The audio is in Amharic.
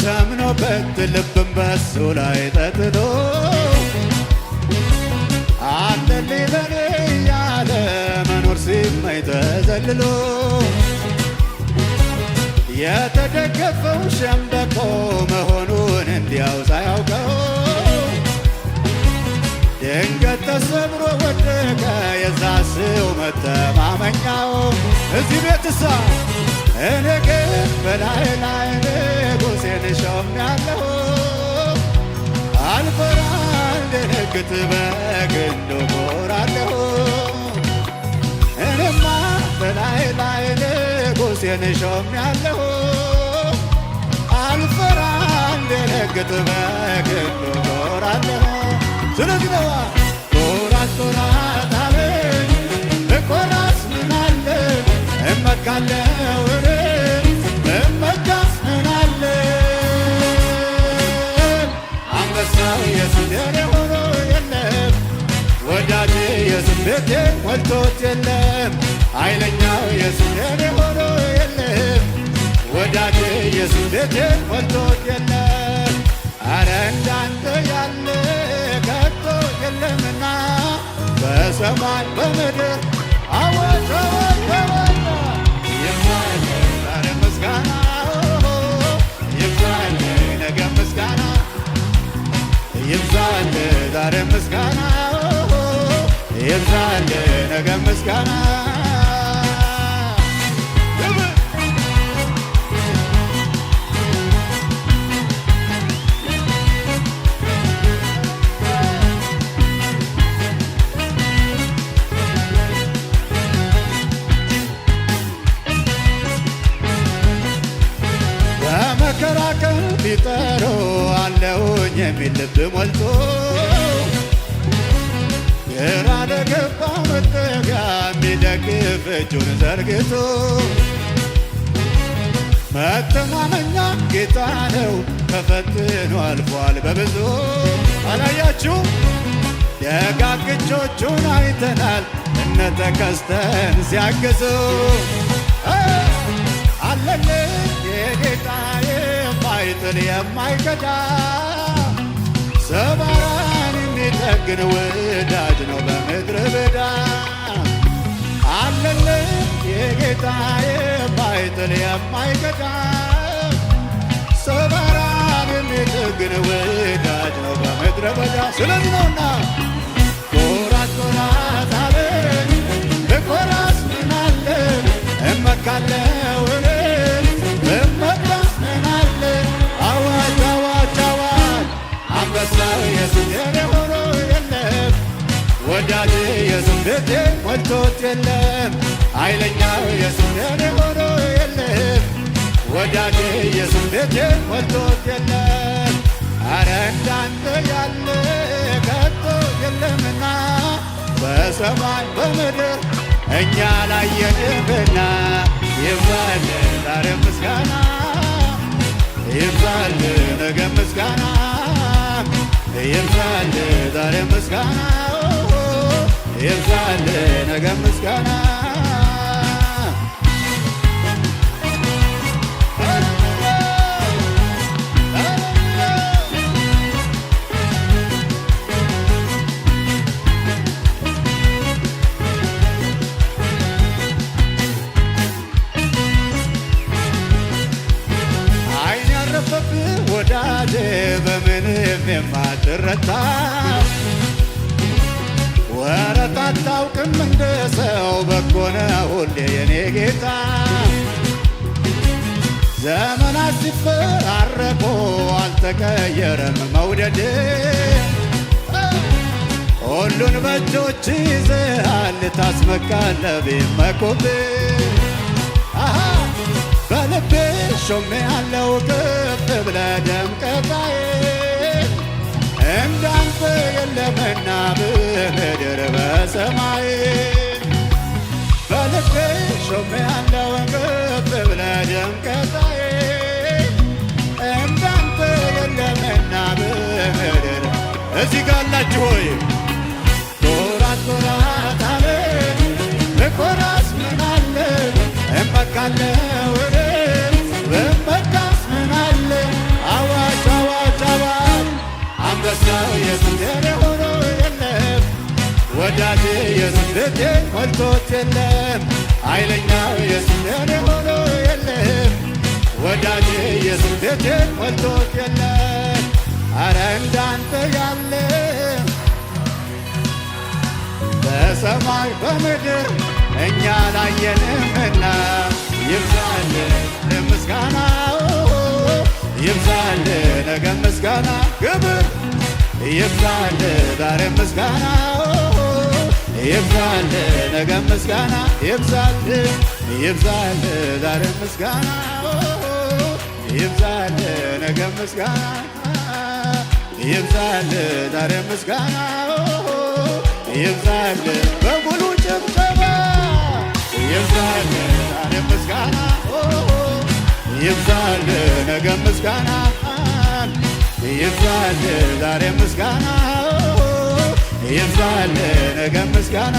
ተምኖበት ልብም በሱ ላይ ጠጥቶ አለልኝ በኔ ያለ መኖር ሲመኝ ተዘልሎ የተደገፈው ሸምበቆ መሆኑን እንዲያው ሳያውቀው ድንገት ተሰብሮ ወደቀ የዛ ሰው መተማመኛው። እዚህ ቤትሳ እኔ ግን በላይ ላይ ንጉሴን ሾሜያለሁ አልፈራም ልደነግጥ በግንዱ እኮራለሁ። እኔማ በላይ ላይ ንጉሴን ሾሜያለሁ አልፈራም ልደነግጥ በግንዱ እኮራለሁ። ስለዚህ ነዋ ኮራት ኮራት አለኝ እኮራስ ምን አለ እመካለሁ እመካስ ምን አለ አንበሳው ኢየሱስ የኔ ሆኖ የለም ወዳጄ ኢየሱስ ቤቴ ሞልቶት የለም ኃይለኛው ኢየሱስ የኔ ሆኖ የለም ወዳጄ ኢየሱስ ቤቴ ሞልቶት የለም። አረ እንዳንተ ያለ ከቶ የለምና በሰማይ በምድር አዋጅ አዋጅ አዋጅ ይብዛል ዛሬ ምስጋና ይብዛል ነገ ምስጋና ይብዛል ዛሬ ምስጋና ይብዛል ነገ ምስጋና ቢጠሩ አለውኝ የሚል ልብ ሞልቶ ግራ ለገባው መጠጊያ የሚደግፍ እጁን ዘርግቶ መተማመኛ ጌታ ነው ተፈትኖ አልፏል በብዙ። አላያችሁ ደጋግ እጆቹን አይተናል እነ ተከስተን ሲያግዙ አለልኝ የጌታዬ ማይጥል የማይከዳ ሰባራን የሚጠግን ወዳጅ ነው በምድረ በዳ አለልኝ የጌታዬ ማይጥል የማይከዳ ሰባራን የሚጠግን ወዳጅ ነው በምድረ በዳ። ስለዚህ ነውና ኮራት ኮራት አለኝ እኮራስ ምን አለ እመካለሁ አንበሳው ኢየሱስ የኔ ሆኖ የለም ወዳጄ ኢየሱስ ቤቴ ሞልቶት የለም ኃይለኛው ኢየሱስ የኔ ሆኖ የለም ወዳጄ ኢየሱስ ቤቴ ሞልቶት የለም። አረ እንዳንተ ያለ ከቶ የለምና በሰማይ በምድር እኛ ላየንህና ይብዛል ዛሬ ምስጋና ይብዛል ነገ ምስጋና ይብዛል ዛሬ ምስጋና ይብዛል ነገ ምስጋና ወዳጄ በምንም የማትረታ ወረት አታውቅም እንደ ሰው በጎነ ሁሌ የኔ ጌታ ዘመናት ሲፈራረቁ አልተቀየረም መውደድ ሁሉን በእጆች ይዘሃል ታስመካለህ ቢመኩብ በልቤ ሾሜ ያለው ከፍ ብለህ ደምቀታዬ እንዳንተ የለምና በምድር በሰማይ በልቤ ሾሜ ያለው ከፍ ብለህ ደምቀታዬ እንዳንተ የለምና በምድር። እዚህ ጋር አላችሁ ሆይ ኮራት ኮራት አለ እኮራስ ምን አለ እመካለሁ በመካስ ምን አለ ጎበዝ ነው ኢየሱስ የኔ ሆኖ የለም ወዳጄ ኢየሱስ ቤቴን ሞልቶት የለም ኃይለኛው ኢየሱስ የኔ ሆኖ የለም ወዳጄ ኢየሱስ ቤቴን ሞልቶት የለም አረ እንዳንተ ያለ በሰማይ በምድር እኛ ላየንምና ይብዛል ምስጋና ይብዛል ነገ ምስጋና ክብር ይብዛል ዛሬ ምስጋና ይብዛል ነገ ምስጋና ይብዛል ይብዛል ዛሬ ምስጋና ይብዛል ነገ ምስጋና ይብዛል ዛሬ ምስጋና ይብዛል በሙሉ ጭብጨባ ይብዛል ዛሬ ምስጋና ይብዛል ነገ ምስጋና ይብዛል ዛሬ ምስጋና ይብዛል ነገ ምስጋና